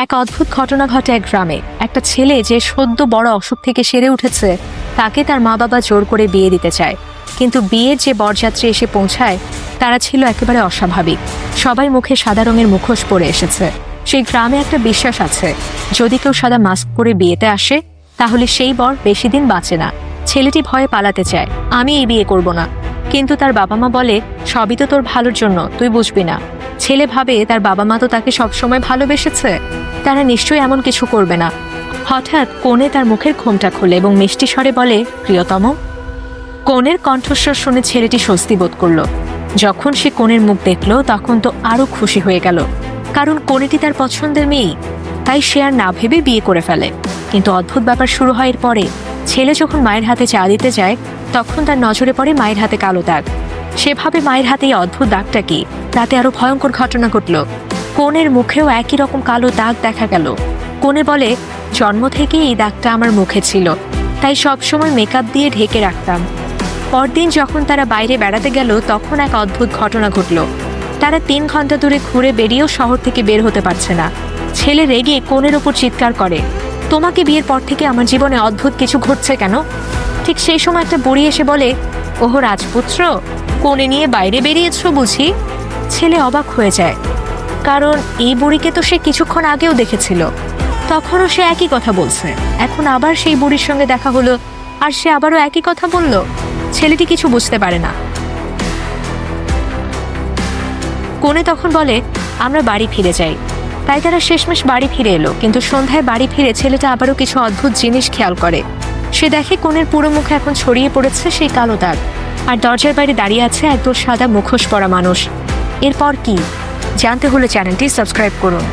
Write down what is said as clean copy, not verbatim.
এক অদ্ভুত ঘটনা ঘটে এক গ্রামে। একটা ছেলে যে সদ্য বড় অসুখ থেকে সেরে উঠেছে, তাকে তার মা বাবা জোর করে বিয়ে দিতে চায়। কিন্তু বিয়ের যে বরযাত্রী এসে পৌঁছায়, তারা ছিল একেবারে অস্বাভাবিক। সবাই মুখে সাদা রঙের মুখোশ পরে এসেছে। সেই গ্রামে একটা বিশ্বাস আছে, যদি কেউ সাদা মাস্ক পরে বিয়েতে আসে, তাহলে সেই বর বেশি দিন বাঁচে না। ছেলেটি ভয়ে পালাতে চায়, আমি এই বিয়ে করব না। কিন্তু তার বাবা মা বলে, সবই তো তোর ভালোর জন্য, তুই বুঝবি না। ছেলে ভাবে তার বাবা মা তো তাকে সবসময় ভালোবেসেছে, তারা নিশ্চয়ই এমন কিছু করবে না। হঠাৎ কনে তার মুখের ঘোমটা খোলে এবং মিষ্টি স্বরে বলে, প্রিয়তম। কনের কণ্ঠস্বর শুনে ছেলেটি স্বস্তি বোধ করল। যখন সে কনের মুখ দেখল, তখন তো আরো খুশি হয়ে গেল, কারণ কনেটি তার পছন্দের মেয়ে। তাই সে আর না ভেবে বিয়ে করে ফেলে। কিন্তু অদ্ভুত ব্যাপার শুরু হয় এরপরে। ছেলে যখন মায়ের হাতে চা দিতে যায়, তখন তার নজরে পড়ে মায়ের হাতে কালো দাগ। সে ভাবে মায়ের হাতে এই অদ্ভুত দাগটা কি। তাতে আরো ভয়ঙ্কর ঘটনা ঘটল। কনের মুখেও একই রকম কালো দাগ দেখা গেল। কনে বলে, জন্ম থেকে এই দাগটা আমার মুখে ছিল, তাই সবসময় মেকআপ দিয়ে ঢেকে রাখতাম। পরদিন যখন তারা বাইরে বেড়াতে গেল, তখন এক অদ্ভুত ঘটনা ঘটল। তারা 3 ঘন্টা ধরে ঘুরে বেরিয়েও শহর থেকে বের হতে পারছে না। ছেলে রেগে কনের ওপর চিৎকার করে, তোমাকে বিয়ের পর থেকে আমার জীবনে অদ্ভুত কিছু ঘটছে কেন? ঠিক সেই সময় একটা বুড়ি এসে বলে, ওহো রাজপুত্র, কনে নিয়ে বাইরে বেরিয়েছো বুঝি? ছেলে অবাক হয়ে যায়, কারণ এই বুড়িকে তো সে কিছুক্ষণ আগেও দেখেছিল। তখনও সে একই কথা বলছে। এখন আবার সেই বুড়ির সঙ্গে দেখা হলো, আর সে আবারও একই কথা বলল। ছেলেটি কিছু বুঝতে পারে না। কনে তখন বলে, আমরা বাড়ি ফিরে যাই। তাই তারা শেষমেশ বাড়ি ফিরে এলো। কিন্তু সন্ধ্যায় বাড়ি ফিরে ছেলেটা আবারও কিছু অদ্ভুত জিনিস খেয়াল করে। সে দেখে কনের পুরো মুখে এখন ছড়িয়ে পড়েছে সেই কালো দাগ, আর দরজার বাইরে দাঁড়িয়ে আছে একদল সাদা মুখোশ পরা মানুষ। এরপর কি জানতে হলে চ্যানেলটি সাবস্ক্রাইব করুন।